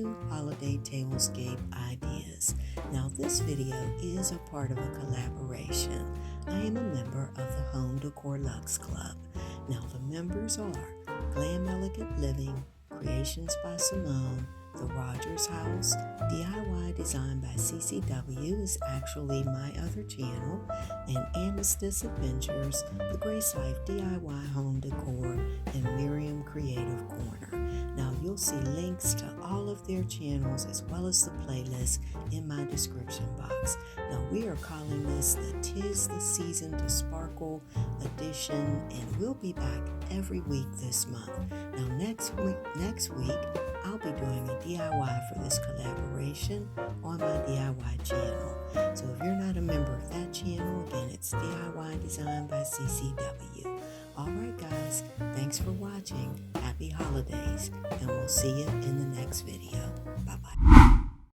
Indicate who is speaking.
Speaker 1: 2 holiday tablescape ideas. Now this video is a part of a collaboration. I am a member of the Home Decor Lux Club. Now the members are Glam Elegant Living, Creations by Simone, The Rogers House, DIY Designed by CCW is actually my other channel, and Amethyst Adventures, The Grace Life DIY Home Decor, and Miriam Creative Corner. Now you'll see links to all of their channels as well as the playlist in my description box. Now we are calling this the 'Tis the Season to Sparkle edition, and we'll be back every week this month. Now next week I'll be doing a DIY for this collaboration on my DIY channel. So if you're not a member of that channel, again, it's DIY Designed by CCW. Alright guys, thanks for watching. Happy holidays, and we'll see you in the next video. Bye-bye.